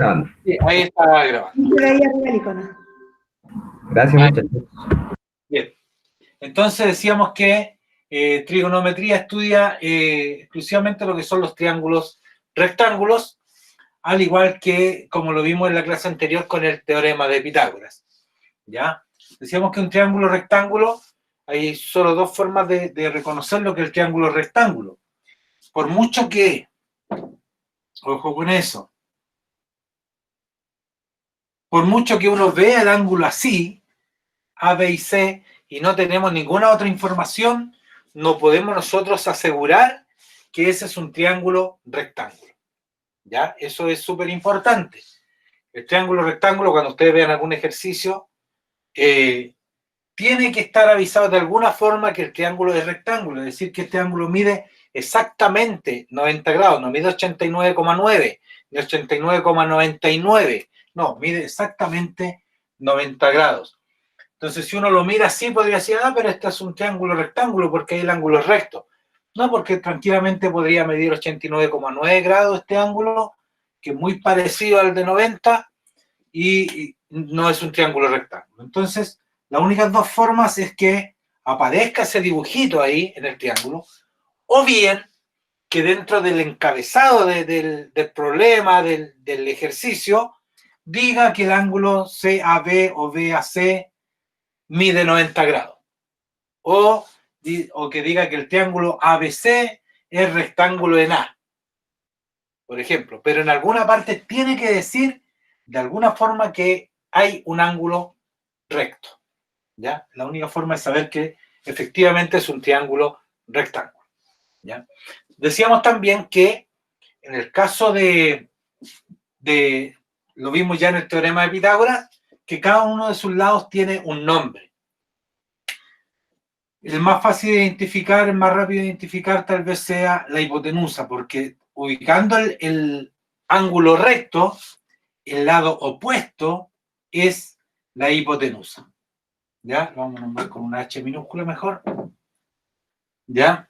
Grabando. Sí, ahí está grabando. Se veía arriba el icono. Gracias, muchachos. Bien. Entonces decíamos que trigonometría estudia exclusivamente lo que son los triángulos rectángulos, al igual que como lo vimos en la clase anterior con el teorema de Pitágoras. ¿Ya? Decíamos que un triángulo rectángulo, hay solo dos formas de reconocer lo que es el triángulo rectángulo. Por mucho que, ojo con eso, por mucho que uno vea el ángulo así, A, B y C, y no tenemos ninguna otra información, no podemos nosotros asegurar que ese es un triángulo rectángulo. ¿Ya? Eso es súper importante. El triángulo rectángulo, cuando ustedes vean algún ejercicio, tiene que estar avisado de alguna forma que el triángulo es rectángulo, es decir, que este ángulo mide exactamente 90 grados, no mide 89,9 ni 89,99, no, mide exactamente 90 grados. Entonces, si uno lo mira así, podría decir, pero este es un triángulo rectángulo porque ahí el ángulo es recto. No, porque tranquilamente podría medir 89,9 grados este ángulo, que es muy parecido al de 90, y no es un triángulo rectángulo. Entonces, las únicas dos formas es que aparezca ese dibujito ahí en el triángulo, o bien que dentro del encabezado del problema, del ejercicio, diga que el ángulo CAB o BAC mide 90 grados. O que diga que el triángulo ABC es rectángulo en A, por ejemplo. Pero en alguna parte tiene que decir de alguna forma que hay un ángulo recto. ¿Ya? La única forma es saber que efectivamente es un triángulo rectángulo. ¿Ya? Decíamos también que en el caso lo vimos ya en el teorema de Pitágoras, que cada uno de sus lados tiene un nombre. El más fácil de identificar, el más rápido de identificar tal vez sea la hipotenusa, porque ubicando el ángulo recto, el lado opuesto es la hipotenusa. ¿Ya? Vamos a nombrar con una H minúscula mejor. ¿Ya?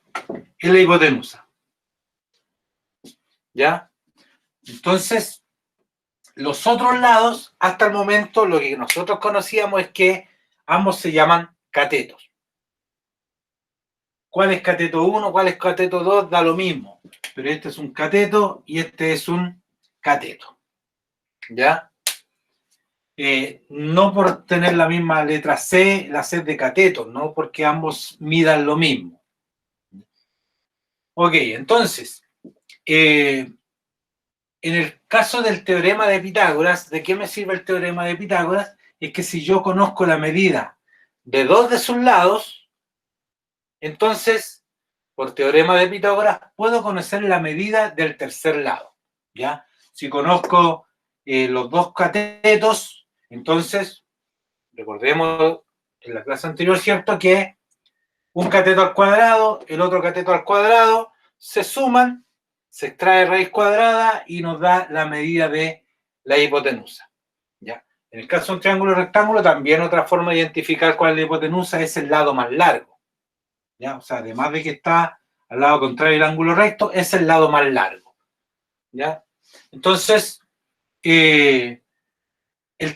Es la hipotenusa. ¿Ya? Entonces, los otros lados, hasta el momento, lo que nosotros conocíamos es que ambos se llaman catetos. ¿Cuál es cateto 1? ¿Cuál es cateto 2? Da lo mismo. Pero este es un cateto y este es un cateto. ¿Ya? No por tener la misma letra C, la C es de cateto, no porque ambos midan lo mismo. Ok, entonces, en el caso del teorema de Pitágoras, ¿de qué me sirve el teorema de Pitágoras? Es que si yo conozco la medida de dos de sus lados, entonces, por teorema de Pitágoras, puedo conocer la medida del tercer lado. ¿Ya? Si conozco los dos catetos, entonces, recordemos en la clase anterior, ¿cierto? Que un cateto al cuadrado, el otro cateto al cuadrado, se suman, se extrae raíz cuadrada y nos da la medida de la hipotenusa. ¿Ya? En el caso de un triángulo rectángulo, también otra forma de identificar cuál es la hipotenusa es el lado más largo. ¿Ya? O sea, además de que está al lado contrario del ángulo recto, es el lado más largo. ¿Ya? Entonces, el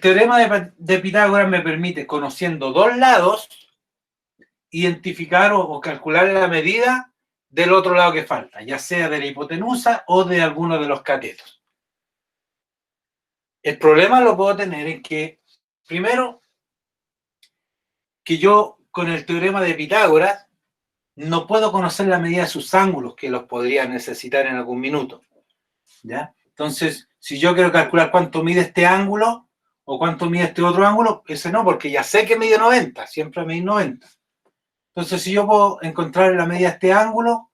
teorema de Pitágoras me permite, conociendo dos lados, identificar o calcular la medida del otro lado que falta, ya sea de la hipotenusa o de alguno de los catetos. El problema lo puedo tener en que, primero, que yo con el teorema de Pitágoras no puedo conocer la medida de sus ángulos, que los podría necesitar en algún minuto. ¿Ya? Entonces, si yo quiero calcular cuánto mide este ángulo o cuánto mide este otro ángulo, ese no, porque ya sé que mide 90, siempre mide 90. Entonces, si yo puedo encontrar la medida de este ángulo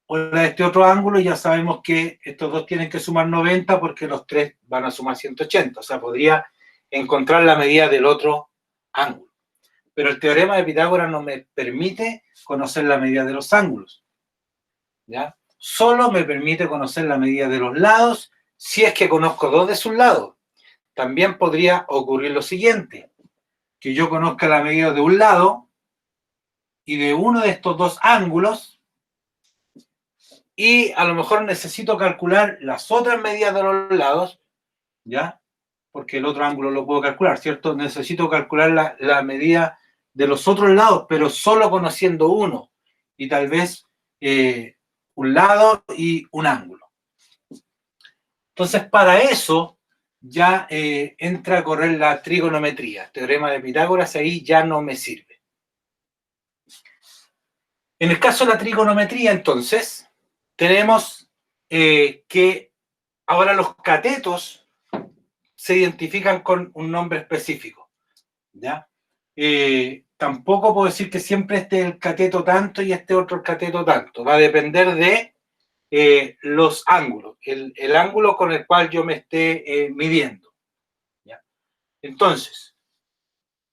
o la de este otro ángulo, ya sabemos que estos dos tienen que sumar 90 porque los tres van a sumar 180. O sea, podría encontrar la medida del otro ángulo. Pero el teorema de Pitágoras no me permite conocer la medida de los ángulos. ¿Ya? Solo me permite conocer la medida de los lados si es que conozco dos de sus lados. También podría ocurrir lo siguiente, que yo conozca la medida de un lado y de uno de estos dos ángulos y a lo mejor necesito calcular las otras medidas de los lados ¿ya? Porque el otro ángulo lo puedo calcular, ¿cierto? Necesito calcular la medida de los otros lados, pero solo conociendo uno, y tal vez un lado y un ángulo. Entonces, para eso ya entra a correr la trigonometría, teorema de Pitágoras, ahí ya no me sirve. En el caso de la trigonometría, entonces, tenemos que ahora los catetos se identifican con un nombre específico, ¿ya? Tampoco puedo decir que siempre esté el cateto tanto y este otro el cateto tanto. Va a depender de los ángulos, el ángulo con el cual yo me esté midiendo, ¿ya? Entonces,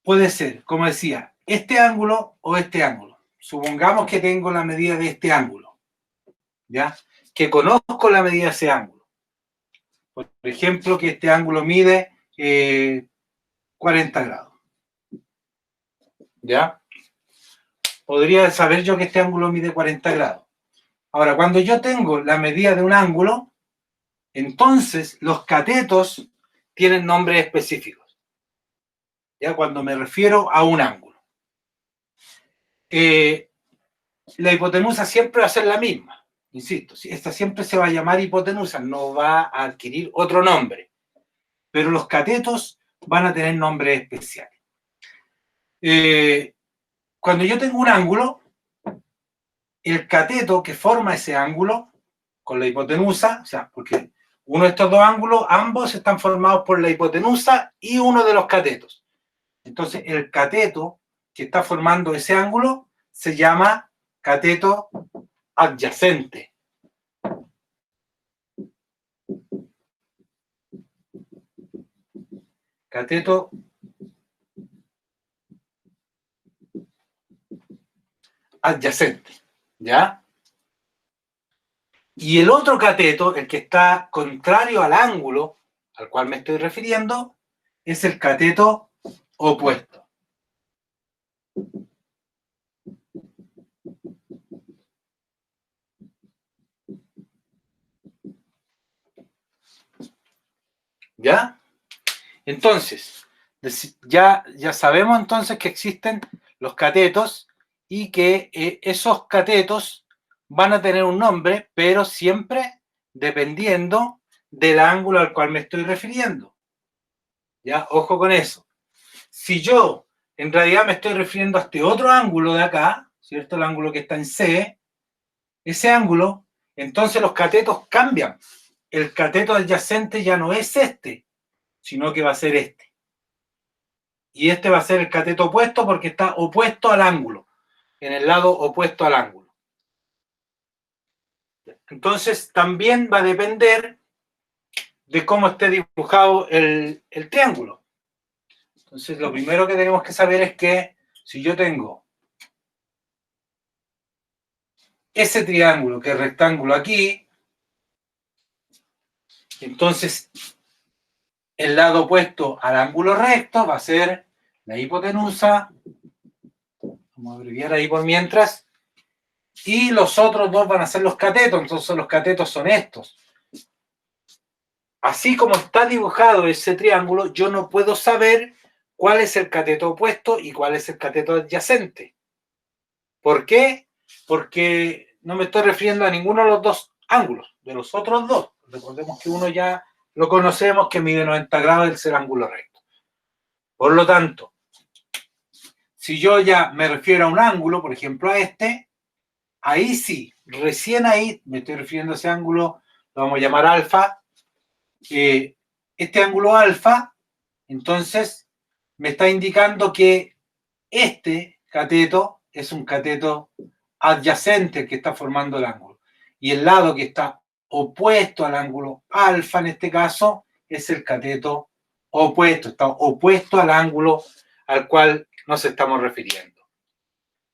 puede ser, como decía, este ángulo o este ángulo. Supongamos que tengo la medida de este ángulo, ¿ya? Que conozco la medida de ese ángulo. Por ejemplo, que este ángulo mide 40 grados, ¿ya? Podría saber yo que este ángulo mide 40 grados. Ahora, cuando yo tengo la medida de un ángulo, entonces los catetos tienen nombres específicos, ¿ya? Cuando me refiero a un ángulo. La hipotenusa siempre va a ser la misma, insisto, esta siempre se va a llamar hipotenusa, no va a adquirir otro nombre, pero los catetos van a tener nombres especiales. Cuando yo tengo un ángulo, el cateto que forma ese ángulo con la hipotenusa, o sea, porque uno de estos dos ángulos, ambos están formados por la hipotenusa y uno de los catetos. Entonces, el cateto que está formando ese ángulo se llama cateto adyacente. Cateto adyacente, ¿ya? Y el otro cateto, el que está contrario al ángulo al cual me estoy refiriendo, es el cateto opuesto. ¿Ya? Entonces, ya sabemos entonces que existen los catetos y que esos catetos van a tener un nombre, pero siempre dependiendo del ángulo al cual me estoy refiriendo. ¿Ya? Ojo con eso. Si yo en realidad me estoy refiriendo a este otro ángulo de acá, ¿cierto? El ángulo que está en C, ese ángulo, entonces los catetos cambian. El cateto adyacente ya no es este, sino que va a ser este. Y este va a ser el cateto opuesto porque está opuesto al ángulo, en el lado opuesto al ángulo. Entonces también va a depender de cómo esté dibujado el triángulo. Entonces lo primero que tenemos que saber es que si yo tengo ese triángulo que es rectángulo aquí, entonces el lado opuesto al ángulo recto va a ser la hipotenusa, vamos a abreviar ahí por mientras, y los otros dos van a ser los catetos, entonces los catetos son estos. Así como está dibujado ese triángulo, yo no puedo saber cuál es el cateto opuesto y cuál es el cateto adyacente. ¿Por qué? Porque no me estoy refiriendo a ninguno de los dos ángulos, de los otros dos. Recordemos que uno ya lo conocemos, que mide 90 grados, es el ángulo recto. Por lo tanto, si yo ya me refiero a un ángulo, por ejemplo a este, ahí sí, recién ahí me estoy refiriendo a ese ángulo, lo vamos a llamar alfa. Este ángulo alfa, entonces, me está indicando que este cateto es un cateto adyacente que está formando el ángulo. Y el lado que está opuesto al ángulo alfa, en este caso, es el cateto opuesto, está opuesto al ángulo al cual nos estamos refiriendo.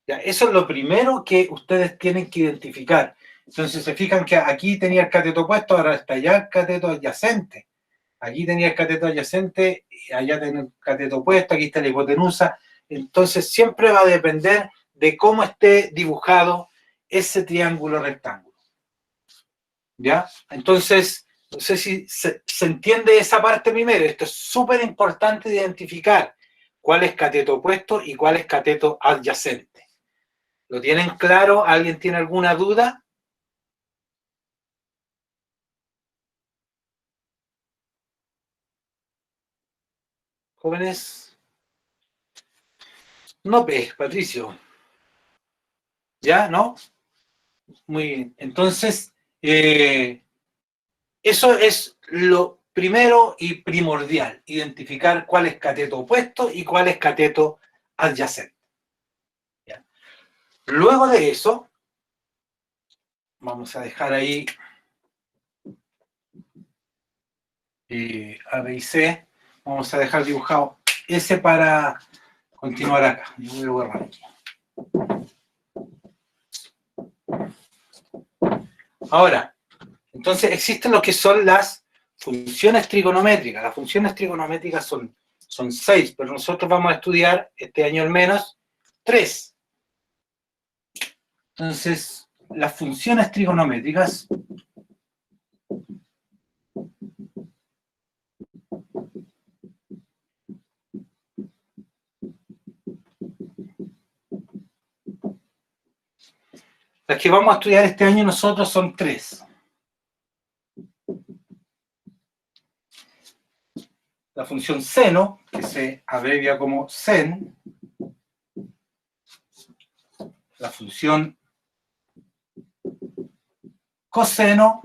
Ya, eso es lo primero que ustedes tienen que identificar. Entonces se fijan que aquí tenía el cateto opuesto, ahora está ya el cateto adyacente. Aquí tenía el cateto adyacente, allá tenía el cateto opuesto, aquí está la hipotenusa. Entonces siempre va a depender de cómo esté dibujado ese triángulo rectángulo. ¿Ya? Entonces No sé si se entiende esa parte primero. Esto es súper importante de identificar cuál es cateto opuesto y cuál es cateto adyacente. ¿Lo tienen claro? ¿Alguien tiene alguna duda? Jóvenes. No, Patricio. ¿Ya? ¿No? Muy bien. Entonces, eso es lo primero y primordial, identificar cuál es cateto opuesto y cuál es cateto adyacente. ¿Ya? Luego de eso, vamos a dejar ahí A, B y C. Vamos a dejar dibujado ese para continuar acá. Yo voy a borrar aquí. Ahora, entonces existen lo que son las funciones trigonométricas. Las funciones trigonométricas son 6, pero nosotros vamos a estudiar este año al menos 3. Entonces, las funciones trigonométricas las que vamos a estudiar este año nosotros son 3. La función seno, que se abrevia como sen, la función coseno,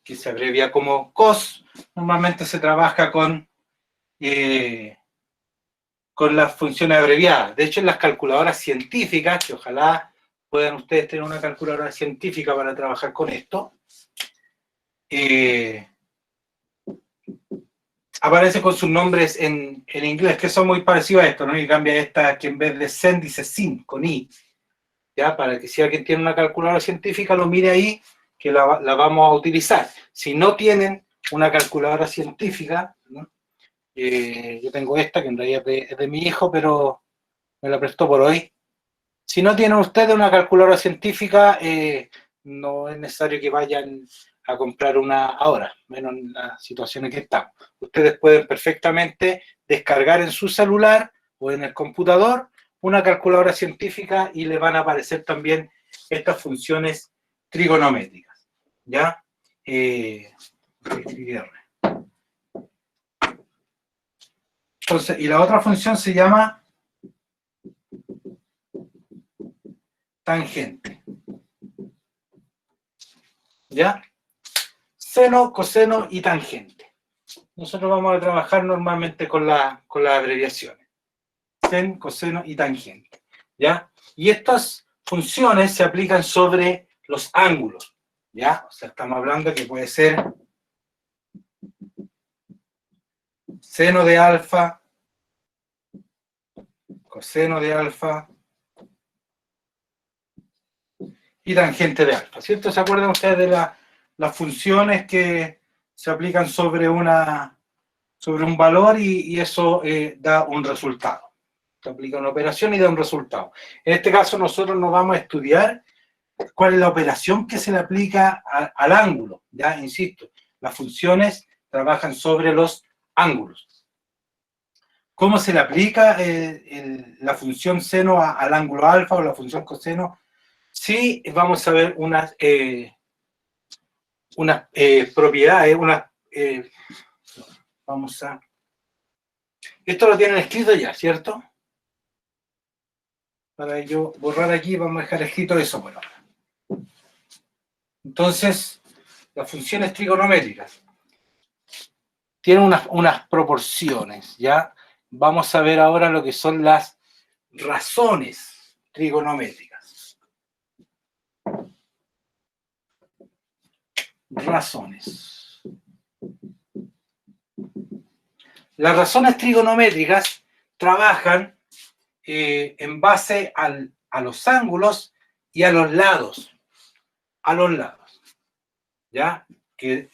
que se abrevia como cos, normalmente se trabaja con las funciones abreviadas. De hecho, en las calculadoras científicas, que ojalá puedan ustedes tener una calculadora científica para trabajar con esto, aparece con sus nombres en inglés, que son muy parecidos a esto, ¿no? Y cambia esta, que en vez de sen dice sin, con i. ¿Ya? Para que si alguien tiene una calculadora científica, lo mire ahí, que la vamos a utilizar. Si no tienen una calculadora científica, ¿no? Yo tengo esta, que en realidad es de mi hijo, pero me la prestó por hoy. Si no tienen ustedes una calculadora científica, no es necesario que vayan a comprar una ahora, menos en las situaciones que estamos. Ustedes pueden perfectamente descargar en su celular o en el computador una calculadora científica y les van a aparecer también estas funciones trigonométricas. ¿Ya? Entonces, y la otra función se llama tangente. ¿Ya? Seno, coseno y tangente. Nosotros vamos a trabajar normalmente con las abreviaciones. Sen, coseno y tangente. ¿Ya? Y estas funciones se aplican sobre los ángulos. ¿Ya? O sea, estamos hablando que puede ser seno de alfa, coseno de alfa y tangente de alfa. ¿Cierto? ¿Se acuerdan ustedes de las funciones que se aplican sobre un valor y eso da un resultado? Se aplica una operación y da un resultado. En este caso nosotros nos vamos a estudiar cuál es la operación que se le aplica al ángulo. Ya, insisto, las funciones trabajan sobre los ángulos. ¿Cómo se le aplica la función seno al ángulo alfa o la función coseno? Sí, vamos a ver unas propiedades, vamos a... Esto lo tienen escrito ya, ¿cierto? Para yo borrar aquí, vamos a dejar escrito eso por ahora. Entonces, las funciones trigonométricas tienen unas proporciones, ¿ya? Vamos a ver ahora lo que son las razones trigonométricas. Razones. Las razones trigonométricas trabajan en base a los ángulos y a los lados. A los lados. ¿Ya? Que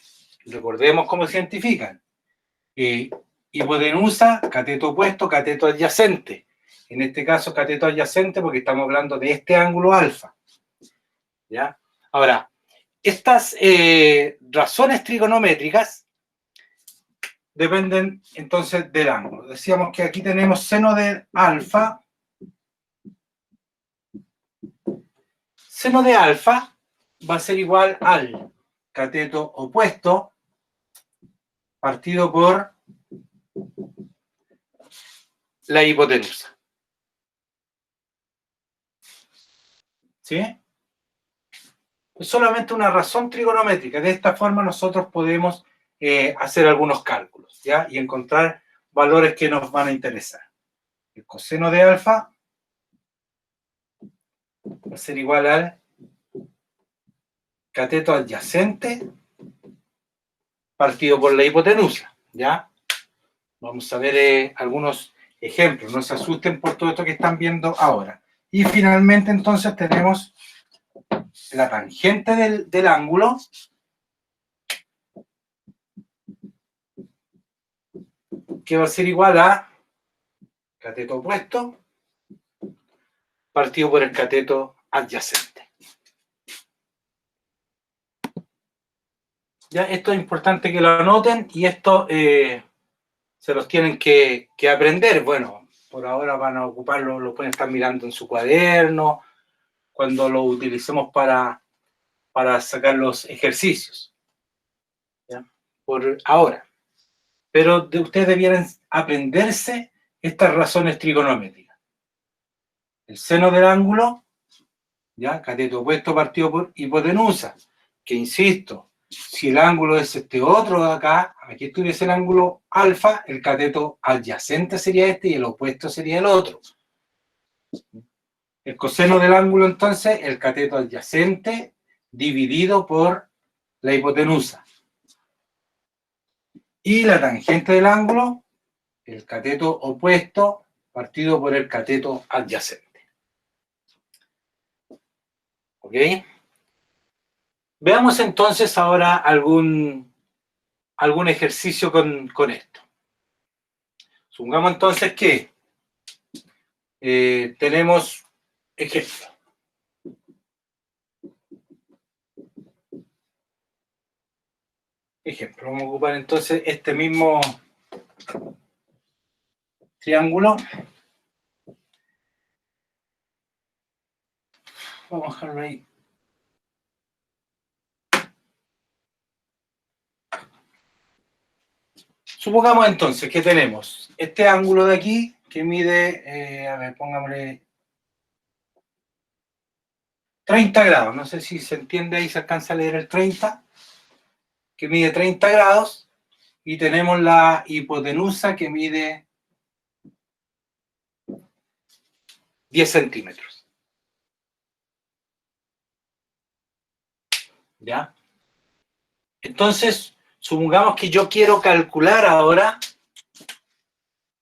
recordemos cómo se identifican. Hipotenusa, cateto opuesto, cateto adyacente. En este caso, cateto adyacente porque estamos hablando de este ángulo alfa. ¿Ya? Ahora, Estas razones trigonométricas dependen entonces del ángulo. Decíamos que aquí tenemos seno de alfa. Seno de alfa va a ser igual al cateto opuesto partido por la hipotenusa. ¿Sí? Es solamente una razón trigonométrica. De esta forma nosotros podemos hacer algunos cálculos, ¿ya? Y encontrar valores que nos van a interesar. El coseno de alfa va a ser igual al cateto adyacente partido por la hipotenusa, ¿ya? Vamos a ver algunos ejemplos, no se asusten por todo esto que están viendo ahora. Y finalmente entonces tenemos la tangente del ángulo que va a ser igual a cateto opuesto partido por el cateto adyacente. Ya, esto es importante que lo anoten y esto se los tienen que aprender. Bueno, por ahora van a ocuparlo, lo pueden estar mirando en su cuaderno, cuando lo utilicemos para sacar los ejercicios. ¿Ya? Por ahora. Pero ustedes debieran aprenderse estas razones trigonométricas. El seno del ángulo, ¿ya? Cateto opuesto partido por hipotenusa, que insisto, si el ángulo es este otro de acá, aquí estuviese el ángulo alfa, el cateto adyacente sería este y el opuesto sería el otro. El coseno del ángulo, entonces, el cateto adyacente dividido por la hipotenusa. Y la tangente del ángulo, el cateto opuesto partido por el cateto adyacente. ¿Ok? Veamos entonces ahora algún ejercicio con esto. Supongamos entonces que tenemos ejemplo. Vamos a ocupar entonces este mismo triángulo. Vamos a dejarlo ahí. Supongamos entonces que tenemos este ángulo de aquí que mide, a ver, pongámosle 30 grados. No sé si se entiende ahí, se alcanza a leer el 30, que mide 30 grados. Y tenemos la hipotenusa que mide 10 centímetros. ¿Ya? Entonces, supongamos que yo quiero calcular ahora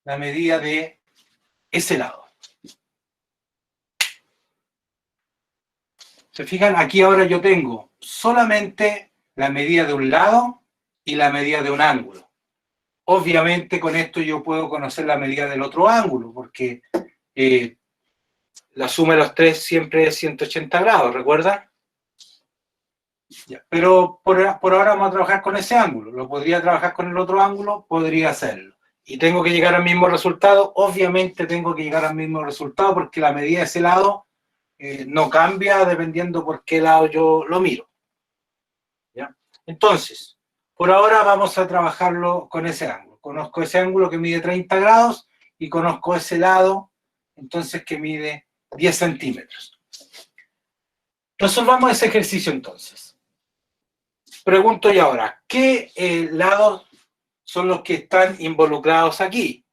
la medida de ese lado. ¿Se fijan? Aquí ahora yo tengo solamente la medida de un lado y la medida de un ángulo. Obviamente con esto yo puedo conocer la medida del otro ángulo, porque la suma de los tres siempre es 180 grados, ¿recuerdan? Ya, pero por ahora vamos a trabajar con ese ángulo. ¿Lo podría trabajar con el otro ángulo? Podría hacerlo. ¿Y tengo que llegar al mismo resultado? Obviamente tengo que llegar al mismo resultado porque la medida de ese lado no cambia dependiendo por qué lado yo lo miro. ¿Ya? Entonces, por ahora vamos a trabajarlo con ese ángulo. Conozco ese ángulo que mide 30 grados y conozco ese lado, entonces, que mide 10 centímetros. Resolvamos ese ejercicio entonces. Pregunto yo ahora, ¿qué lados son los que están involucrados aquí?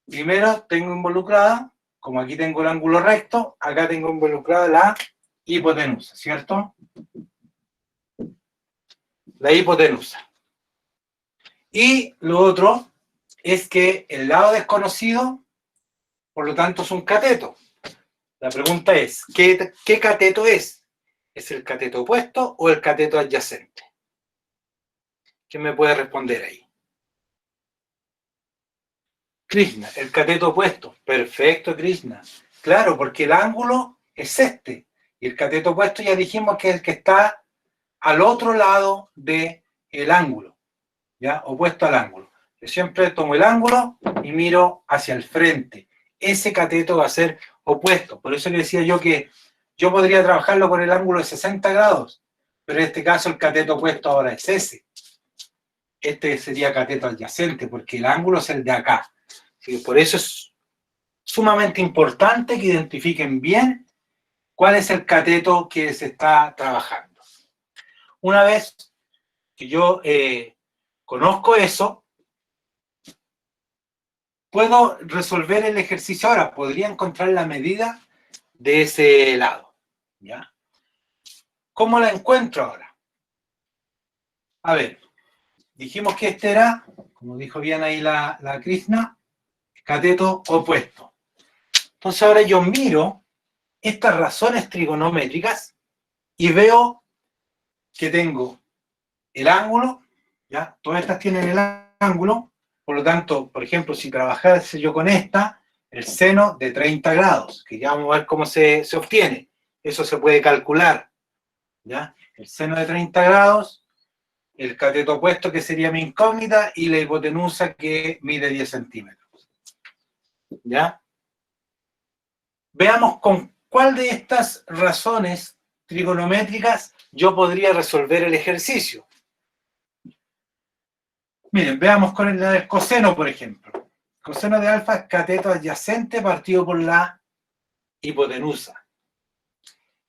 Primero tengo involucrada, como aquí tengo el ángulo recto, acá tengo involucrada la hipotenusa, ¿cierto? La hipotenusa. Y lo otro es que el lado desconocido, por lo tanto, es un cateto. La pregunta es, ¿qué cateto es? ¿Es el cateto opuesto o el cateto adyacente? ¿Quién me puede responder ahí? Krishna, el cateto opuesto. Perfecto, Krishna. Claro, porque el ángulo es este. Y el cateto opuesto ya dijimos que es el que está al otro lado del ángulo, ¿ya? Opuesto al ángulo. Yo siempre tomo el ángulo y miro hacia el frente. Ese cateto va a ser opuesto. Por eso le decía yo que yo podría trabajarlo con el ángulo de 60 grados, pero en este caso el cateto opuesto ahora es ese. Este sería cateto adyacente, porque el ángulo es el de acá. Así que por eso es sumamente importante que identifiquen bien cuál es el cateto que se está trabajando. Una vez que yo conozco eso, puedo resolver el ejercicio ahora. Podría encontrar la medida de ese lado, ¿ya? ¿Cómo la encuentro ahora? A ver, dijimos que este era, como dijo bien ahí la Krishna, cateto opuesto. Entonces ahora yo miro estas razones trigonométricas y veo que tengo el ángulo, ¿ya? Todas estas tienen el ángulo, por lo tanto, por ejemplo, si trabajase yo con esta, el seno de 30 grados, que ya vamos a ver cómo se obtiene. Eso se puede calcular, ¿ya? El seno de 30 grados, el cateto opuesto, que sería mi incógnita, y la hipotenusa, que mide 10 centímetros. ¿Ya? Veamos con cuál de estas razones trigonométricas yo podría resolver el ejercicio. Miren, veamos con el coseno, por ejemplo. Coseno de alfa es cateto adyacente partido por la hipotenusa.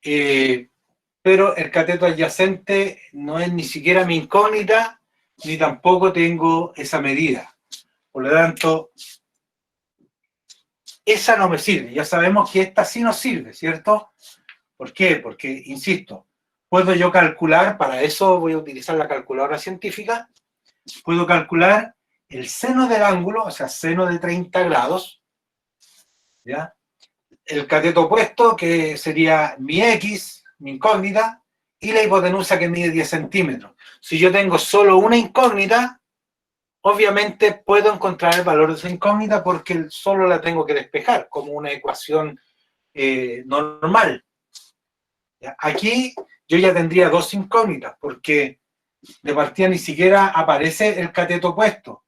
Pero el cateto adyacente no es ni siquiera mi incógnita, ni tampoco tengo esa medida. Por lo tanto, esa no me sirve. Ya sabemos que esta sí nos sirve, ¿cierto? ¿Por qué? Porque, insisto, puedo yo calcular, para eso voy a utilizar la calculadora científica, puedo calcular el seno del ángulo, o sea, seno de 30 grados, ¿ya? El cateto opuesto, que sería mi X, mi incógnita, y la hipotenusa, que mide 10 centímetros. Si yo tengo solo una incógnita, obviamente puedo encontrar el valor de esa incógnita porque solo la tengo que despejar, como una ecuación normal. ¿Ya? Aquí yo ya tendría dos incógnitas, porque de partida ni siquiera aparece el cateto opuesto.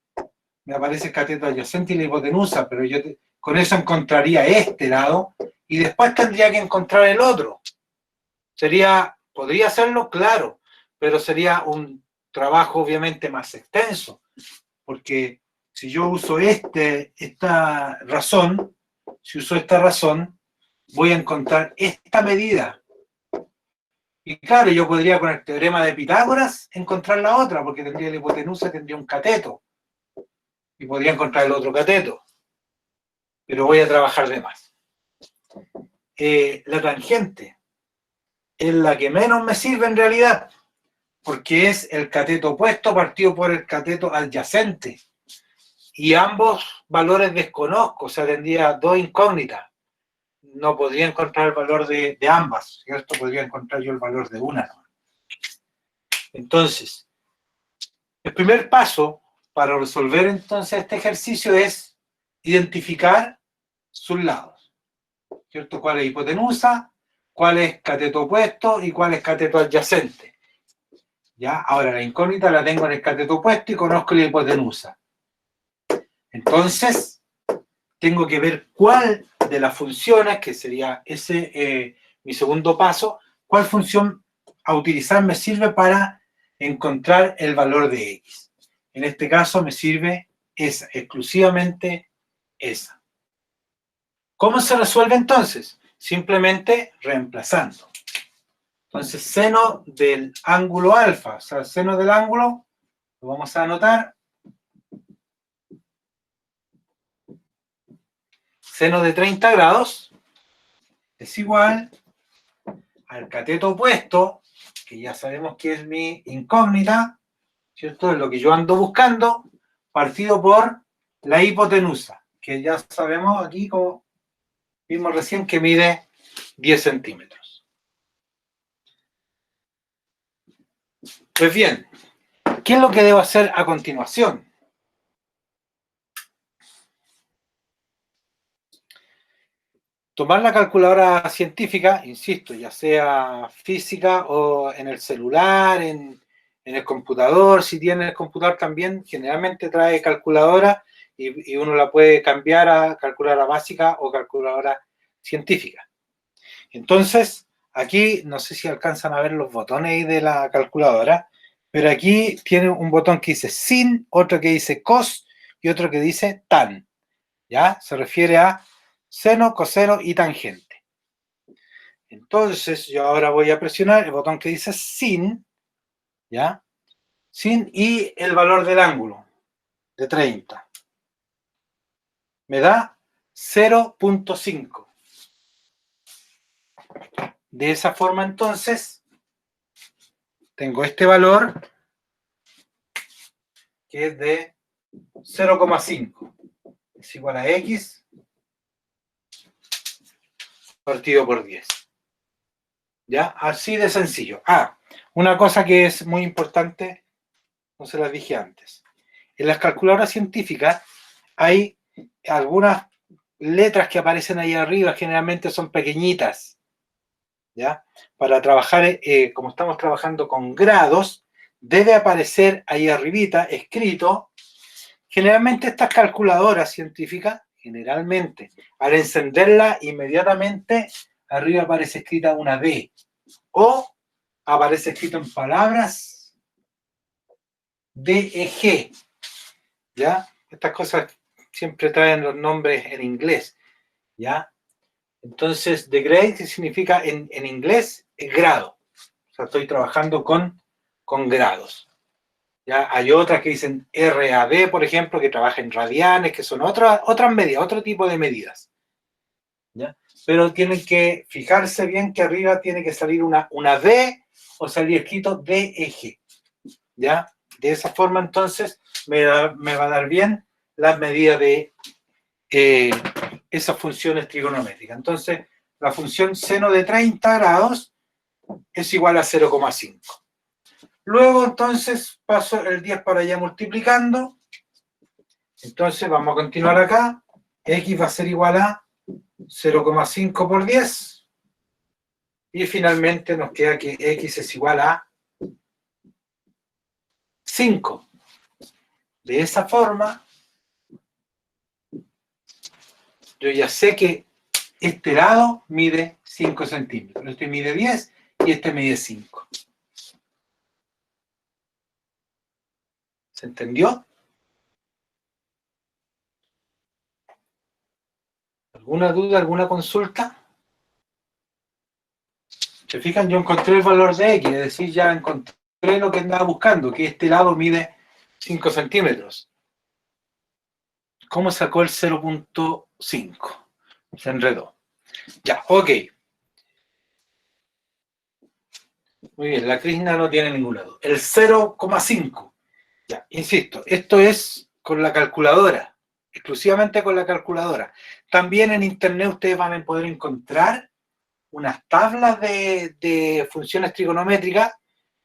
Me aparece el cateto adyacente y la hipotenusa, pero yo con eso encontraría este lado y después tendría que encontrar el otro. Podría hacerlo, claro, pero sería un trabajo obviamente más extenso, porque si yo uso esta razón, voy a encontrar esta medida. Y claro, yo podría con el teorema de Pitágoras encontrar la otra, porque tendría la hipotenusa, tendría un cateto. Y podría encontrar el otro cateto. Pero voy a trabajar de más. La tangente es la que menos me sirve en realidad, porque es el cateto opuesto partido por el cateto adyacente. Y ambos valores desconozco, o sea, tendría dos incógnitas. No podría encontrar el valor de ambas, ¿cierto? Podría encontrar yo el valor de una, ¿no? Entonces, el primer paso para resolver entonces este ejercicio es identificar sus lados, ¿cierto? ¿Cuál es hipotenusa? ¿Cuál es cateto opuesto? ¿Y cuál es cateto adyacente? ¿Ya? Ahora la incógnita la tengo en el cateto opuesto y conozco la hipotenusa. Entonces, tengo que ver cuál de las funciones, que sería mi segundo paso, cuál función a utilizar me sirve para encontrar el valor de X. En este caso me sirve esa, exclusivamente esa. ¿Cómo se resuelve entonces? Simplemente reemplazando. Entonces, seno del ángulo alfa, o sea, el seno del ángulo, lo vamos a anotar. Seno de 30 grados es igual al cateto opuesto, que ya sabemos que es mi incógnita, ¿cierto? Es lo que yo ando buscando, partido por la hipotenusa, que ya sabemos aquí, como vimos recién, que mide 10 centímetros. Pues bien, ¿qué es lo que debo hacer a continuación? tomar la calculadora científica, insisto, ya sea física o en el celular, en el computador, si tiene el computador también, generalmente trae calculadora y uno la puede cambiar a calculadora básica o calculadora científica. Entonces, aquí, no sé si alcanzan a ver los botones ahí de la calculadora, pero aquí tiene un botón que dice sin, otro que dice cos y otro que dice tan. ¿Ya? Se refiere a seno, coseno y tangente. Entonces, yo ahora voy a presionar el botón que dice sin, ¿ya? Sin y el valor del ángulo de 30. Me da 0.5. De esa forma, entonces, tengo este valor que es de 0,5. Es igual a X partido por 10. ¿Ya? Así de sencillo. Una cosa que es muy importante, no se las dije antes. En las calculadoras científicas hay algunas letras que aparecen ahí arriba, generalmente son pequeñitas, ¿ya? Para trabajar, como estamos trabajando con grados, debe aparecer ahí arribita, escrito. Generalmente estas calculadoras científicas, generalmente, al encenderla inmediatamente, arriba aparece escrita una D, o aparece escrito en palabras DEG, ¿ya? Estas cosas siempre traen los nombres en inglés, ¿ya? Entonces, degrade significa en inglés grado. O sea, estoy trabajando con grados. ¿Ya? Hay otras que dicen RAD, por ejemplo, que trabaja en radianes, que son otras medidas, otro tipo de medidas. ¿Ya? Pero tienen que fijarse bien que arriba tiene que salir una D o salir escrito DEG. ¿Ya? De esa forma, entonces, me va a dar bien las medidas de esas funciones trigonométricas. Entonces, la función seno de 30 grados es igual a 0,5. Luego, entonces, paso el 10 para allá multiplicando. Entonces, vamos a continuar acá. X va a ser igual a 0,5 por 10. Y finalmente nos queda que X es igual a 5. De esa forma, yo ya sé que este lado mide 5 centímetros. Este mide 10 y este mide 5. ¿Se entendió? ¿Alguna duda, alguna consulta? ¿Se fijan? Yo encontré el valor de X, es decir, ya encontré lo que andaba buscando, que este lado mide 5 centímetros. ¿Cómo sacó el 0.5? Se enredó. Ya, ok. Muy bien, la Krishna no tiene ningún lado. El 0,5. Ya, insisto, esto es con la calculadora, exclusivamente con la calculadora. También en internet ustedes van a poder encontrar unas tablas de funciones trigonométricas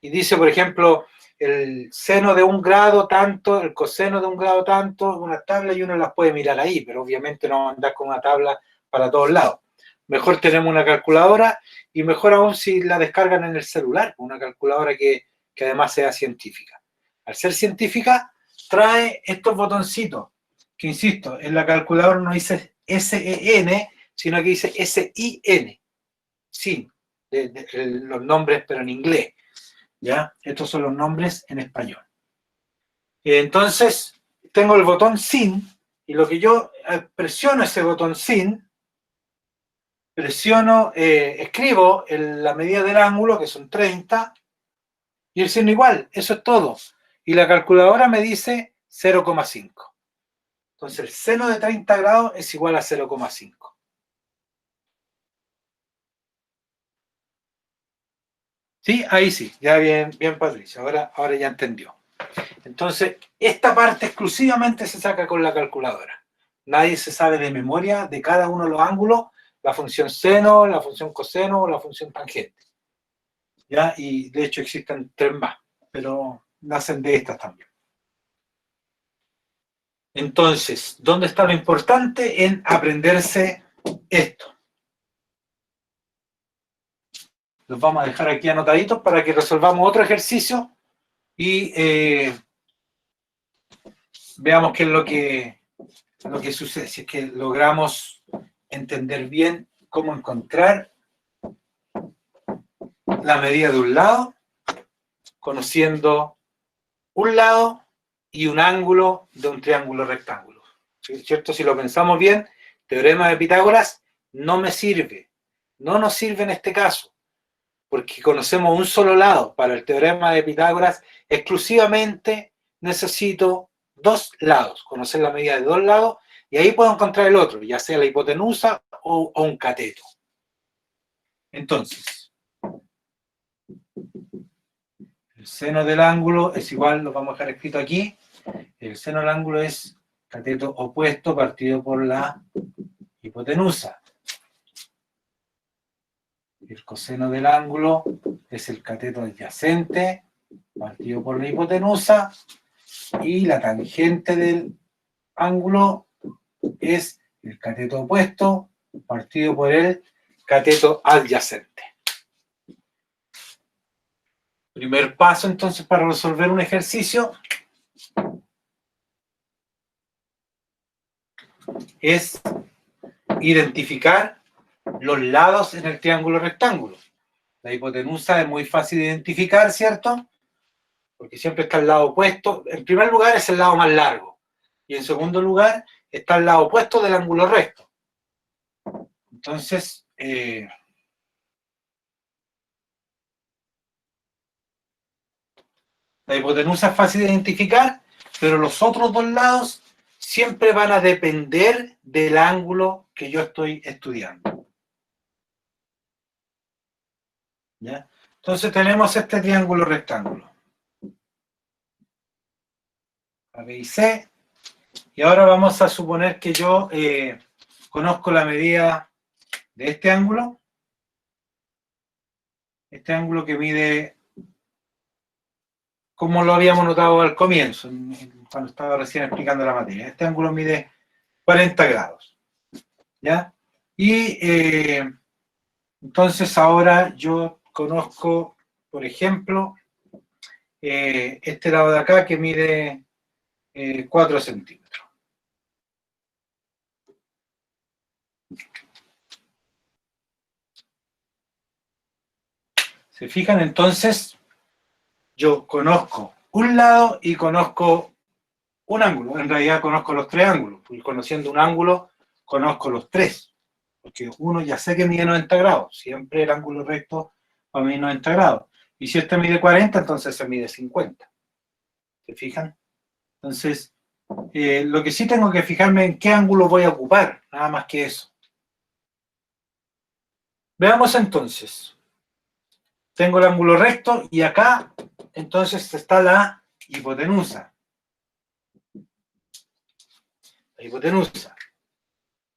y dice, por ejemplo, el seno de 1 grado tanto, el coseno de 1 grado tanto, una tabla y uno las puede mirar ahí, pero obviamente no andar con una tabla para todos lados. Mejor tenemos una calculadora y mejor aún si la descargan en el celular, una calculadora que además sea científica. Al ser científica, trae estos botoncitos, que insisto, en la calculadora no dice SEN, sino que dice SIN. Sí, los nombres, pero en inglés. ¿Ya? Estos son los nombres en español. Entonces, tengo el botón sin, y lo que yo presiono ese botón sin, escribo la medida del ángulo, que son 30, y el signo igual, eso es todo. Y la calculadora me dice 0,5. Entonces, el seno de 30 grados es igual a 0,5. Sí, ahí sí, ya bien, bien Patricia, ahora ya entendió. Entonces, esta parte exclusivamente se saca con la calculadora. Nadie se sabe de memoria de cada uno de los ángulos, la función seno, la función coseno o la función tangente. ¿Ya? Y de hecho existen 3 más, pero nacen de estas también. Entonces, ¿dónde está lo importante? En aprenderse esto. los vamos a dejar aquí anotaditos para que resolvamos otro ejercicio y veamos qué es lo que sucede, si es que logramos entender bien cómo encontrar la medida de un lado, conociendo un lado y un ángulo de un triángulo rectángulo. ¿Cierto? Si lo pensamos bien, teorema de Pitágoras no me sirve, no nos sirve en este caso, porque conocemos un solo lado. Para el teorema de Pitágoras exclusivamente necesito dos lados, conocer la medida de dos lados, y ahí puedo encontrar el otro, ya sea la hipotenusa o un cateto. Entonces, el seno del ángulo es igual, lo vamos a dejar escrito aquí, el seno del ángulo es cateto opuesto partido por la hipotenusa. El coseno del ángulo es el cateto adyacente partido por la hipotenusa, y la tangente del ángulo es el cateto opuesto partido por el cateto adyacente. Primer paso entonces para resolver un ejercicio es identificar los lados en el triángulo rectángulo. La hipotenusa es muy fácil de identificar, ¿cierto? Porque siempre está el lado opuesto. En primer lugar es el lado más largo, y en segundo lugar está el lado opuesto del ángulo recto. Entonces, la hipotenusa es fácil de identificar, pero los otros dos lados siempre van a depender del ángulo que yo estoy estudiando. ¿Ya? Entonces tenemos este triángulo rectángulo, A, B y C, y ahora vamos a suponer que yo conozco la medida de este ángulo que mide, como lo habíamos notado al comienzo, cuando estaba recién explicando la materia. Este ángulo mide 40 grados, ¿ya? Y entonces ahora yo conozco, por ejemplo, este lado de acá que mide 4 centímetros. ¿Se fijan? Entonces, yo conozco un lado y conozco un ángulo. En realidad conozco los tres ángulos, porque conociendo un ángulo, conozco los tres. Porque uno ya sé que mide 90 grados. Siempre el ángulo recto va a medir 90 grados. Y si este mide 40, entonces se mide 50. ¿Se fijan? Entonces, lo que sí tengo que fijarme en qué ángulo voy a ocupar, nada más que eso. Veamos entonces. Tengo el ángulo recto y acá entonces está la hipotenusa. La hipotenusa.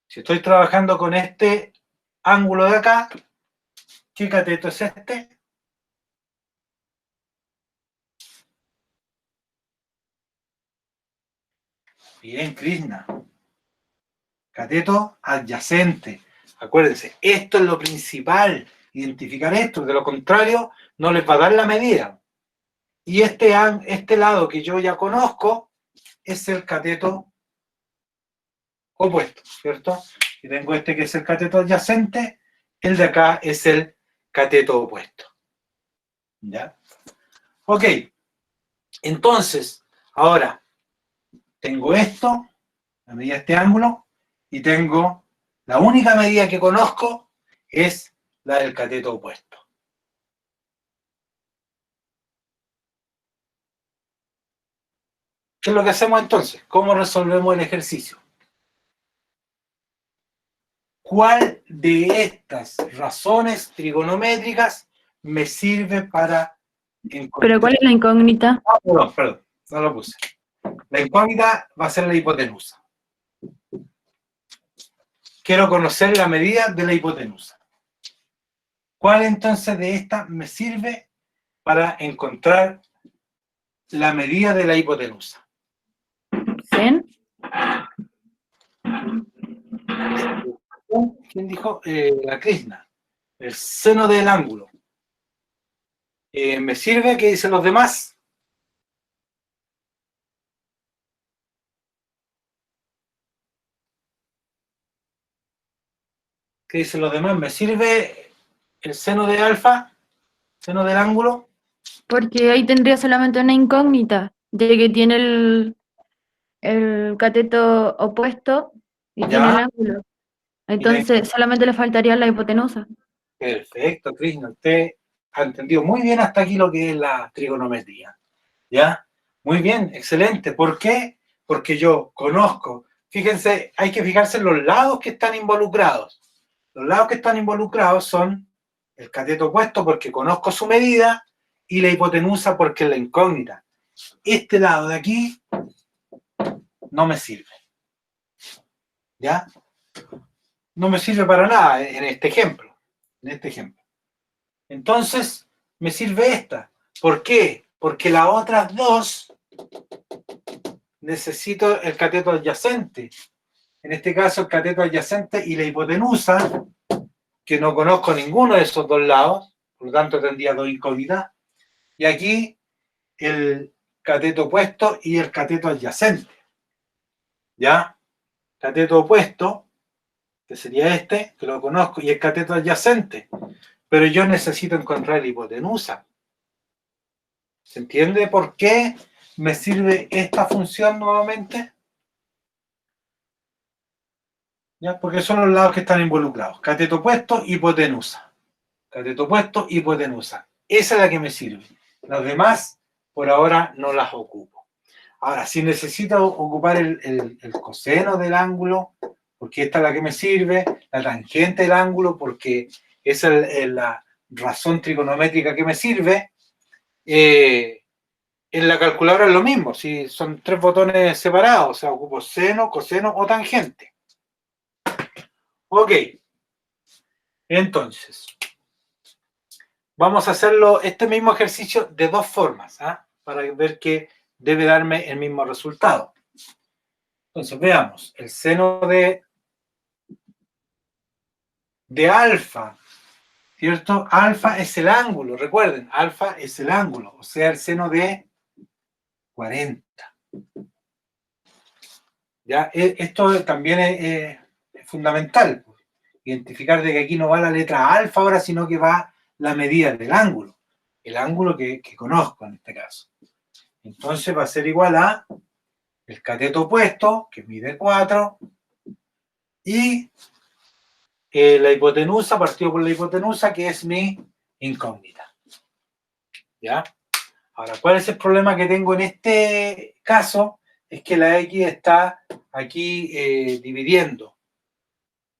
Si estoy trabajando con este ángulo de acá, ¿qué cateto es este? Bien, Krishna. Cateto adyacente. Acuérdense, esto es lo principal, identificar esto, de lo contrario no les va a dar la medida. Y este lado que yo ya conozco es el cateto opuesto, ¿cierto? Y tengo este que es el cateto adyacente, el de acá es el cateto opuesto. ¿Ya? Ok, entonces, ahora tengo esto, la medida de este ángulo, y tengo la única medida que conozco es la del cateto opuesto. ¿Qué es lo que hacemos entonces? ¿Cómo resolvemos el ejercicio? ¿Cuál de estas razones trigonométricas me sirve para encontrar? ¿Pero cuál es la incógnita? Perdón, no lo puse. La incógnita va a ser la hipotenusa. Quiero conocer la medida de la hipotenusa. ¿Cuál entonces de estas me sirve para encontrar la medida de la hipotenusa? ¿Sen? ¿Quién dijo? La Krishna. El seno del ángulo. ¿Me sirve? ¿Qué dicen los demás? ¿Qué dicen los demás? ¿Me sirve el seno de alfa? ¿Seno del ángulo? Porque ahí tendría solamente una incógnita, de que tiene el cateto opuesto y tiene el ¿Ya? ángulo. Y la- Entonces solamente le faltaría la hipotenusa. Perfecto, Krishna. Usted ha entendido muy bien hasta aquí lo que es la trigonometría. ¿Ya? Muy bien, excelente. ¿Por qué? Porque yo conozco. Fíjense, hay que fijarse en los lados que están involucrados. Los lados que están involucrados son el cateto opuesto porque conozco su medida y la hipotenusa porque es la incógnita. Este lado de aquí no me sirve. ¿Ya? No me sirve para nada en este ejemplo. En este ejemplo. Entonces, me sirve esta. ¿Por qué? Porque las otras dos necesito el cateto adyacente. En este caso, el cateto adyacente y la hipotenusa, que no conozco ninguno de esos dos lados, por lo tanto tendría dos incógnitas. Y aquí el cateto opuesto y el cateto adyacente. ¿Ya? Cateto opuesto, que sería este, que lo conozco, y el cateto adyacente. Pero yo necesito encontrar la hipotenusa. ¿Se entiende por qué me sirve esta función nuevamente? ¿Ya? Porque son los lados que están involucrados. Cateto opuesto, hipotenusa. Cateto opuesto, hipotenusa. Esa es la que me sirve. Las demás, por ahora, no las ocupo. Ahora, si necesito ocupar el coseno del ángulo, porque esta es la que me sirve, la tangente del ángulo, porque esa es la razón trigonométrica que me sirve, en la calculadora es lo mismo, si son tres botones separados, o sea, ocupo seno, coseno o tangente. Ok, entonces, vamos a hacerlo, este mismo ejercicio de dos formas, ¿ah? Para ver que debe darme el mismo resultado. Entonces, veamos, el seno de alfa, ¿cierto? Alfa es el ángulo, recuerden, alfa es el ángulo, o sea, el seno de 40. ¿Ya? Esto también es fundamental, pues, identificar de que aquí no va la letra alfa ahora, sino que va la medida del ángulo, el ángulo que conozco en este caso. Entonces va a ser igual a el cateto opuesto, que mide 4, y la hipotenusa, partido por la hipotenusa, que es mi incógnita. ¿Ya? Ahora, ¿cuál es el problema que tengo en este caso? Es que la X está aquí dividiendo.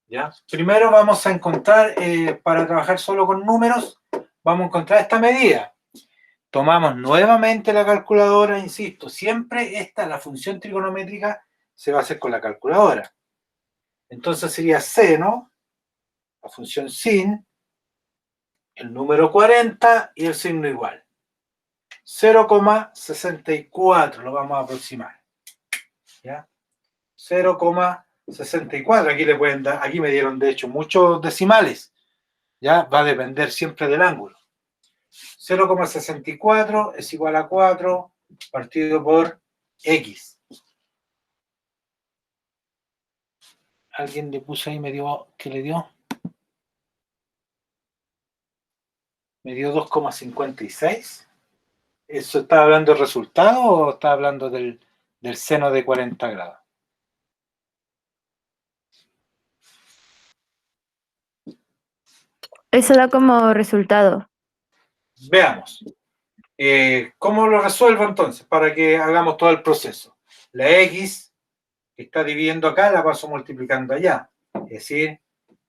¿Ya? Primero vamos a encontrar, para trabajar solo con números, vamos a encontrar esta medida. Tomamos nuevamente la calculadora, insisto, siempre la función trigonométrica se va a hacer con la calculadora. Entonces sería seno, la función sin, el número 40 y el signo igual. 0,64 lo vamos a aproximar. ¿Ya? 0,64. Aquí le pueden dar, aquí me dieron de hecho muchos decimales. ¿Ya? Va a depender siempre del ángulo. 0,64 es igual a 4 partido por X. ¿Alguien le puso ahí, me dio, qué le dio? Me dio 2,56. ¿Eso está hablando del resultado o está hablando del seno de 40 grados? Eso da como resultado. Veamos. ¿Cómo lo resuelvo entonces? Para que hagamos todo el proceso. La X que está dividiendo acá la paso multiplicando allá. Es decir,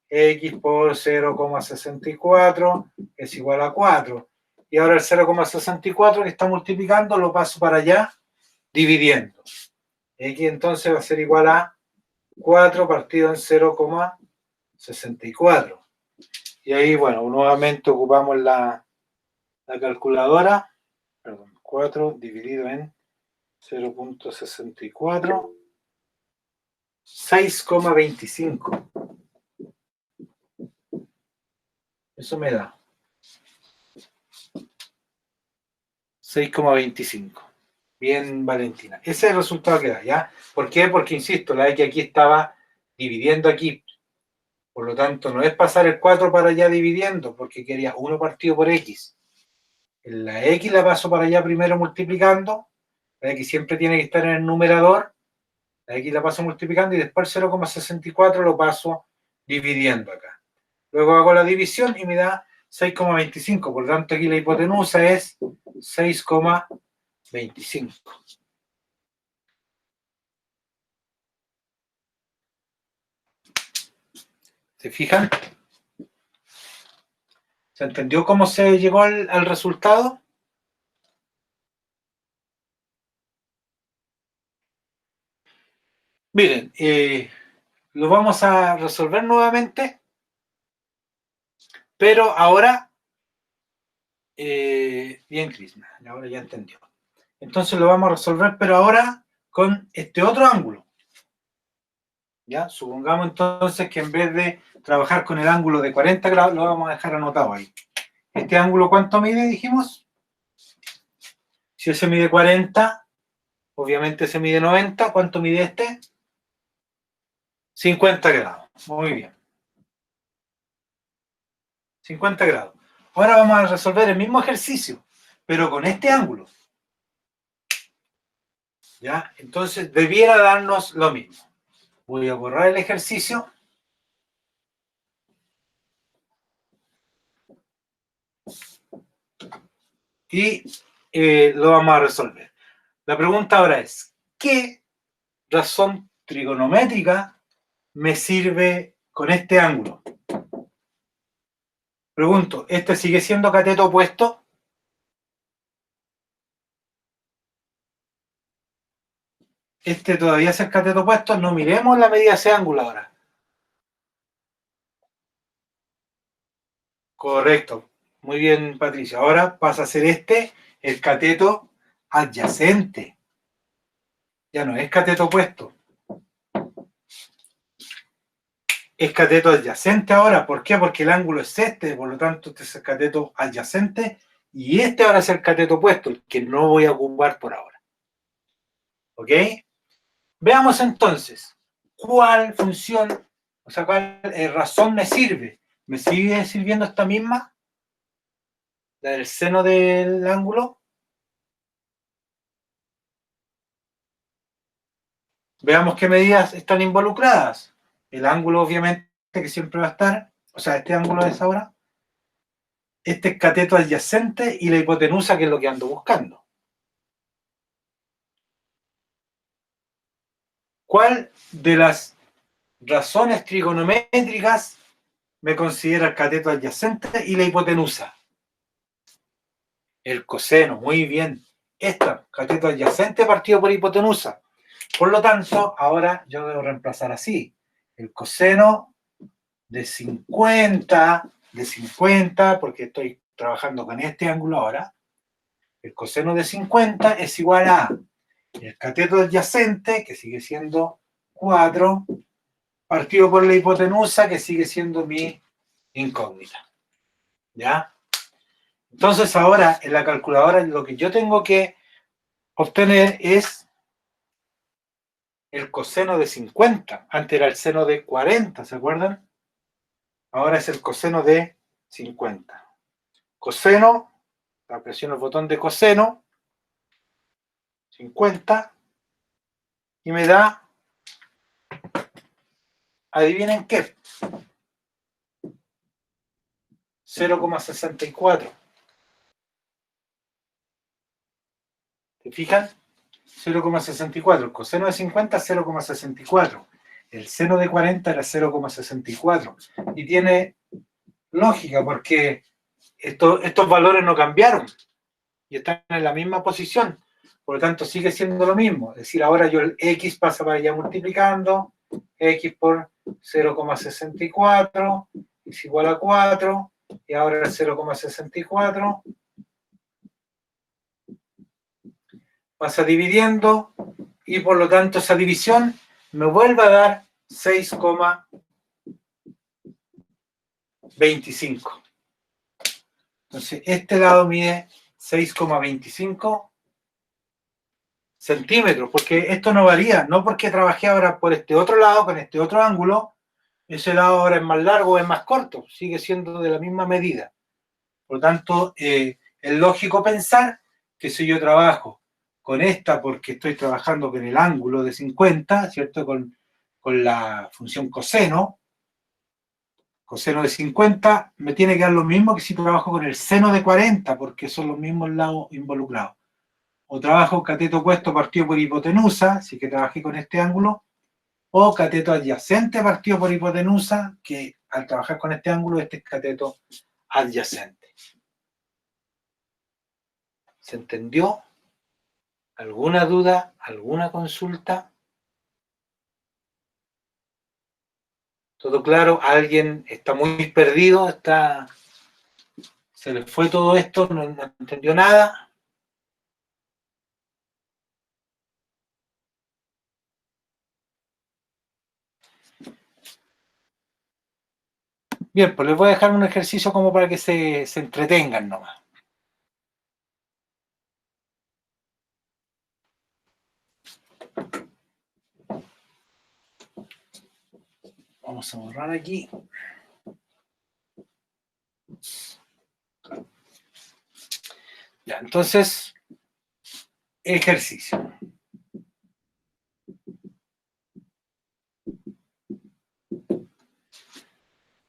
X por 0,64 es igual a 4. Y ahora el 0,64 que está multiplicando lo paso para allá dividiendo. X entonces va a ser igual a 4 partido en 0,64. Y ahí, bueno, nuevamente ocupamos la calculadora. Perdón, 4 dividido en 0,64, 6,25. Eso me da 6,25. Bien, Valentina. Ese es el resultado que da, ¿ya? ¿Por qué? Porque, insisto, la X aquí estaba dividiendo aquí. Por lo tanto, no es pasar el 4 para allá dividiendo, porque quería 1 partido por X. La X la paso para allá primero multiplicando. La X siempre tiene que estar en el numerador. La X la paso multiplicando y después 0,64 lo paso dividiendo acá. Luego hago la división y me da 6,25. Por lo tanto, aquí la hipotenusa es 6,25. ¿Se fijan? ¿Se entendió cómo se llegó al resultado? Miren, lo vamos a resolver nuevamente, pero ahora, bien, Crisma, ahora ya entendió. Entonces lo vamos a resolver, pero ahora con este otro ángulo. ¿Ya? Supongamos entonces que en vez de trabajar con el ángulo de 40 grados, lo vamos a dejar anotado ahí. ¿Este ángulo cuánto mide, dijimos? Si ese mide 40, obviamente ese mide 90. ¿Cuánto mide este? 50 grados. Muy bien. 50 grados. Ahora vamos a resolver el mismo ejercicio, pero con este ángulo. ¿Ya? Entonces debiera darnos lo mismo. Voy a borrar el ejercicio. Y lo vamos a resolver. La pregunta ahora es, ¿qué razón trigonométrica me sirve con este ángulo? Pregunto, ¿este sigue siendo cateto opuesto? Este todavía es el cateto opuesto. No miremos la medida de ese ángulo ahora. Correcto. Muy bien, Patricia. Ahora pasa a ser este el cateto adyacente. Ya no es cateto opuesto. Es cateto adyacente ahora. ¿Por qué? Porque el ángulo es este, por lo tanto este es el cateto adyacente y este ahora es el cateto opuesto, el que no voy a ocupar por ahora. ¿Ok? Veamos entonces, ¿cuál función, o sea, cuál razón me sirve? ¿Me sigue sirviendo esta misma? ¿La del seno del ángulo? Veamos qué medidas están involucradas. El ángulo, obviamente, que siempre va a estar, o sea, este ángulo de esa hora, este cateto adyacente y la hipotenusa, que es lo que ando buscando. ¿Cuál de las razones trigonométricas me considera el cateto adyacente y la hipotenusa? El coseno, muy bien. Esta, cateto adyacente partido por hipotenusa. Por lo tanto, ahora yo debo reemplazar así. El coseno de 50, porque estoy trabajando con este ángulo ahora. El coseno de 50 es igual a el cateto adyacente, que sigue siendo 4, partido por la hipotenusa, que sigue siendo mi incógnita. ¿Ya? Entonces ahora en la calculadora lo que yo tengo que obtener es el coseno de 50. Antes era el seno de 40, ¿se acuerdan? Ahora es el coseno de 50. Coseno, presiono el botón de coseno, 50, y me da, adivinen qué, 0,64. ¿Se fijan? 0,64. El coseno de 50 es 0,64. El seno de 40 era 0,64. Y tiene lógica porque estos valores no cambiaron y están en la misma posición. Por lo tanto, sigue siendo lo mismo. Es decir, ahora yo el X pasa para allá multiplicando. X por 0,64 es igual a 4. Y ahora el 0,64 pasa dividiendo. Y por lo tanto, esa división me vuelve a dar 6,25. Entonces, este lado mide 6,25 centímetros, porque esto no varía, no porque trabajé ahora por este otro lado, con este otro ángulo, ese lado ahora es más largo o es más corto, sigue siendo de la misma medida. Por lo tanto, es lógico pensar que si yo trabajo con esta porque estoy trabajando con el ángulo de 50, ¿cierto? Con la función coseno de 50, me tiene que dar lo mismo que si trabajo con el seno de 40, porque son los mismos lados involucrados. O trabajo cateto opuesto partido por hipotenusa, así que trabajé con este ángulo, o cateto adyacente partido por hipotenusa, que al trabajar con este ángulo, este es cateto adyacente. ¿Se entendió? ¿Alguna duda? ¿Alguna consulta? ¿Todo claro? ¿Alguien está muy perdido? ¿Se le fue todo esto? ¿No entendió nada? Bien, pues les voy a dejar un ejercicio como para que se entretengan nomás. Vamos a borrar aquí. Ya, entonces, ejercicio.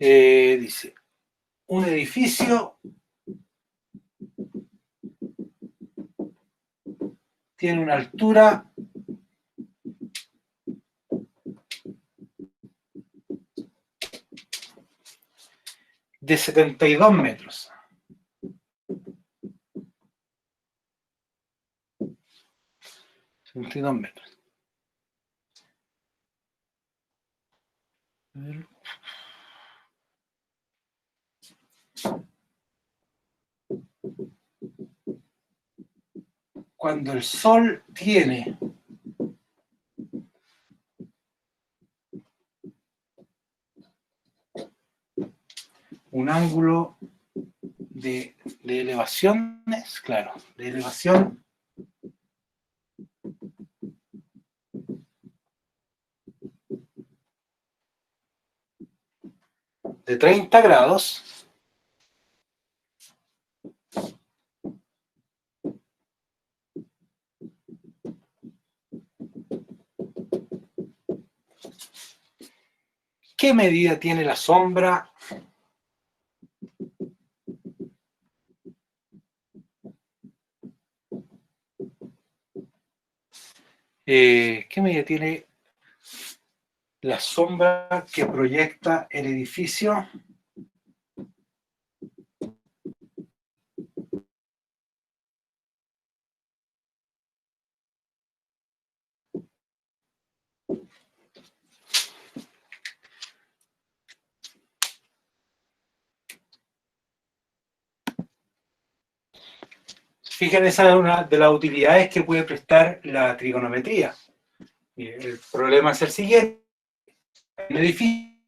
Dice, un edificio tiene una altura de 72 metros. Metros. Cuando el Sol tiene un ángulo de elevaciones, claro, de elevación de 30 grados, ¿qué medida tiene la sombra? ¿Qué medida tiene la sombra que proyecta el edificio? Fíjense, esa es una de las utilidades que puede prestar la trigonometría. El problema es el siguiente. El edificio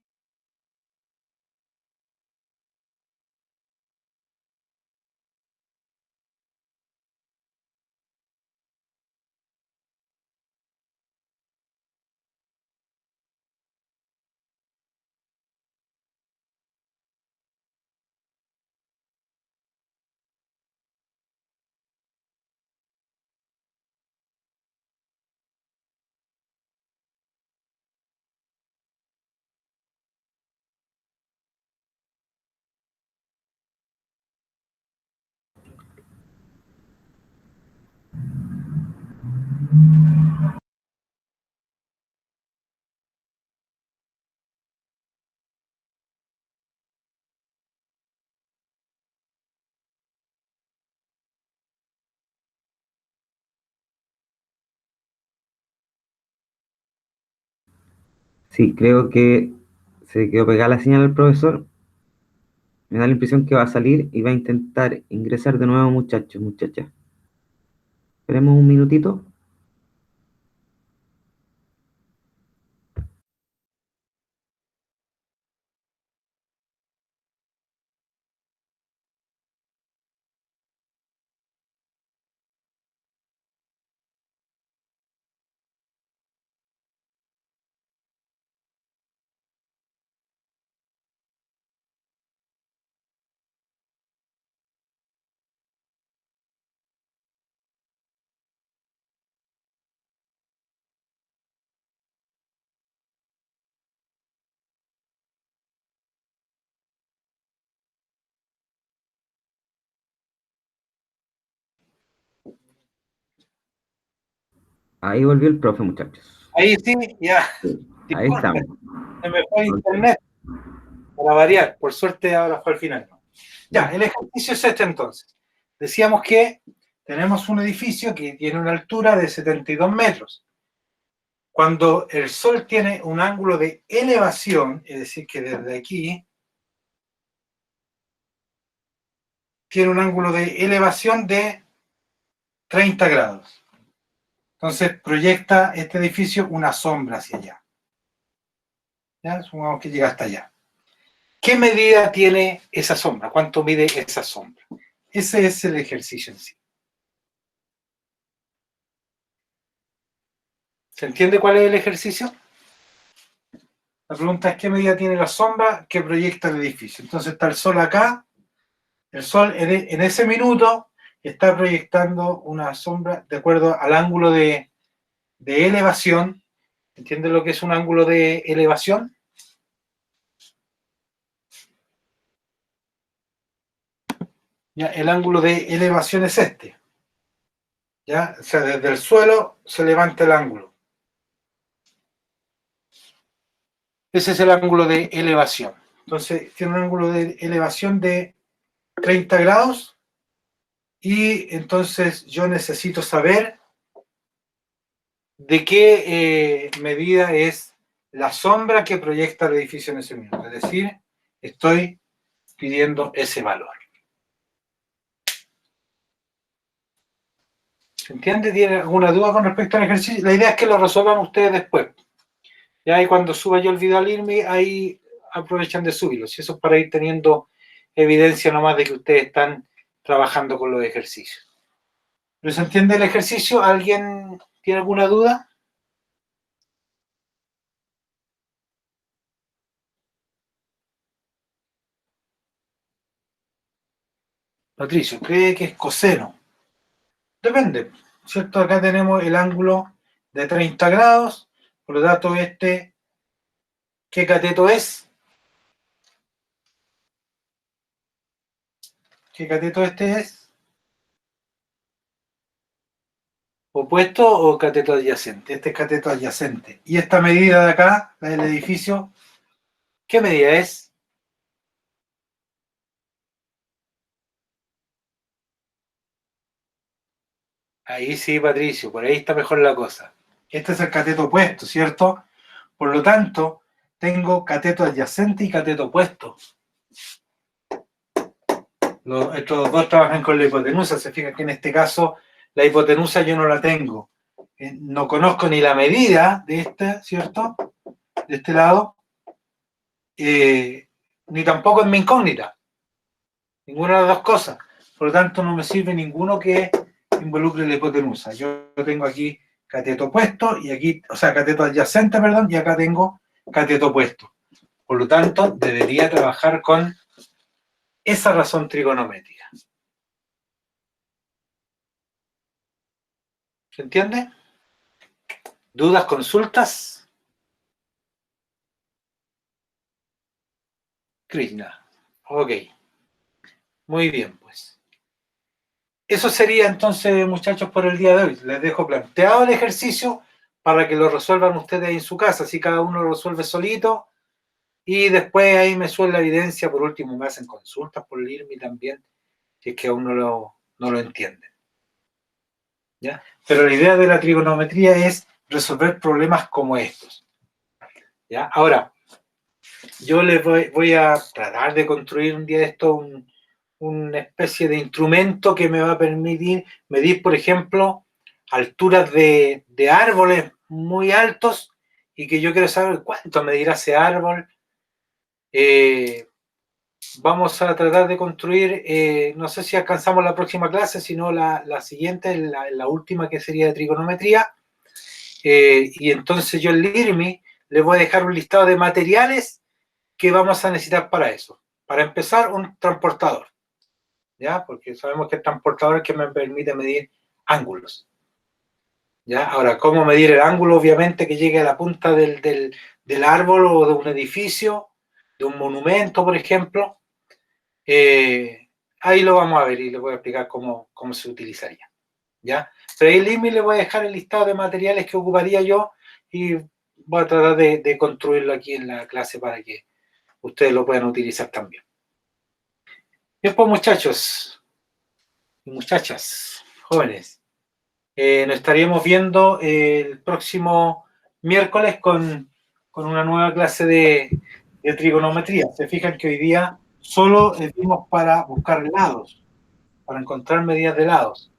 Sí, creo que se quedó pegada la señal del profesor. Me da la impresión que va a salir y va a intentar ingresar de nuevo, muchachos, muchachas. Esperemos un minutito. Ahí volvió el profe, muchachos. Ahí sí, ya. Sí, ahí Disculpen, estamos. se me fue Ok. internet para variar. Por suerte ahora fue al final. Ya, Ya. el ejercicio es este entonces. Decíamos que tenemos un edificio que tiene una altura de 72 metros. Cuando el Sol tiene un ángulo de elevación, es decir, que desde aquí tiene un ángulo de elevación de 30 grados. Entonces proyecta este edificio una sombra hacia allá. ¿Ya? Supongamos que llega hasta allá. ¿Qué medida tiene esa sombra? ¿Cuánto mide esa sombra? Ese es el ejercicio en sí. ¿Se entiende cuál es el ejercicio? La pregunta es qué medida tiene la sombra que proyecta el edificio. Entonces está el Sol acá. El Sol en ese minuto está proyectando una sombra de acuerdo al ángulo de elevación. ¿Entiendes lo que es un ángulo de elevación? ¿Ya? El ángulo de elevación es este. ¿Ya? O sea, desde el suelo se levanta el ángulo. Ese es el ángulo de elevación. Entonces, tiene un ángulo de elevación de 30 grados y entonces yo necesito saber de qué medida es la sombra que proyecta el edificio en ese minuto. Es decir, estoy pidiendo ese valor. ¿Se entiende? ¿Tiene alguna duda con respecto al ejercicio? La idea es que lo resuelvan ustedes después. Ya ahí cuando suba yo el video al IRMI, ahí aprovechan de subirlo. Si eso es para ir teniendo evidencia nomás de que ustedes están trabajando con los ejercicios. ¿No se entiende el ejercicio? ¿Alguien tiene alguna duda? Patricio, cree que es coseno. Depende, ¿cierto? Acá tenemos el ángulo de 30 grados, por lo tanto este, ¿qué cateto es? ¿Qué cateto este es? ¿Opuesto o cateto adyacente? Este es cateto adyacente. Y esta medida de acá, la del edificio, ¿qué medida es? Ahí sí, Patricio, por ahí está mejor la cosa. Este es el cateto opuesto, ¿cierto? Por lo tanto, tengo cateto adyacente y cateto opuesto. Estos dos trabajan con la hipotenusa. Se fijan que en este caso la hipotenusa yo no la tengo. No conozco ni la medida de esta, ¿cierto? De este lado. Ni tampoco es mi incógnita. Ninguna de las dos cosas. Por lo tanto, no me sirve ninguno que involucre la hipotenusa. Yo tengo aquí cateto opuesto y aquí, o sea, cateto adyacente, perdón, y acá tengo cateto opuesto. Por lo tanto, debería trabajar con esa razón trigonométrica. ¿Se entiende? ¿Dudas, consultas? Krishna. Ok. Muy bien, pues. Eso sería entonces, muchachos, por el día de hoy. Les dejo planteado el ejercicio para que lo resuelvan ustedes en su casa. Así cada uno lo resuelve solito. Y después ahí me suele la evidencia. Por último, me hacen consultas por el IRMI también, si es que aún no lo entienden. ¿Ya? Pero la idea de la trigonometría es resolver problemas como estos. ¿Ya? Ahora, yo les voy a tratar de construir un día de esto una especie de instrumento que me va a permitir medir, por ejemplo, alturas de árboles muy altos y que yo quiero saber cuánto medirá ese árbol. Vamos a tratar de construir, no sé si alcanzamos la próxima clase, sino la siguiente, la última que sería de trigonometría. Y entonces yo en IRMI les voy a dejar un listado de materiales que vamos a necesitar para eso. Para empezar, un transportador, ¿ya? Porque sabemos que el transportador es que me permite medir ángulos, ¿ya? Ahora, ¿cómo medir el ángulo? Obviamente que llegue a la punta del árbol o de un edificio, de un monumento, por ejemplo. Ahí lo vamos a ver y les voy a explicar cómo se utilizaría. ¿ya? Pero ahí el email le voy a dejar el listado de materiales que ocuparía yo y voy a tratar de construirlo aquí en la clase para que ustedes lo puedan utilizar también. Bien, pues muchachos y muchachas, jóvenes, nos estaríamos viendo el próximo miércoles con una nueva clase de trigonometría. Se fijan que hoy día solo vimos para buscar lados, para encontrar medidas de lados.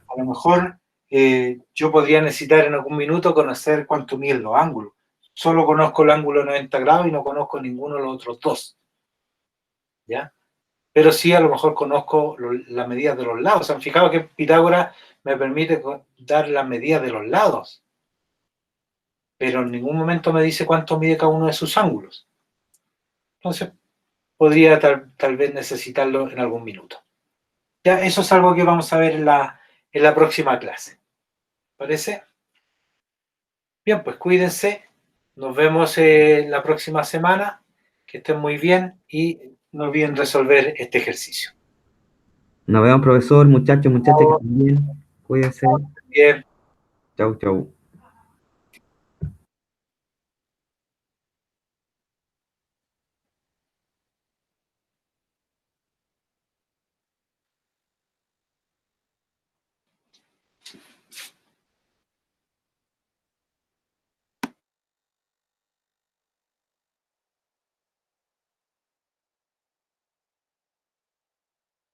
A lo mejor yo podría necesitar en algún minuto conocer cuánto miden los ángulos. Solo conozco el ángulo de 90 grados y no conozco ninguno de los otros dos. ¿Ya? Pero sí a lo mejor conozco las medidas de los lados. ¿Se han fijado que Pitágoras me permite dar las medidas de los lados? Pero en ningún momento me dice cuánto mide cada uno de sus ángulos. Entonces, podría tal vez necesitarlo en algún minuto. Ya, eso es algo que vamos a ver en la próxima clase. ¿Parece? Bien, pues cuídense. Nos vemos la próxima semana. Que estén muy bien y no olviden resolver este ejercicio. Nos vemos, profesor, muchachos, muchachas, que estén bien. Cuídense. Bien. Chau, chau.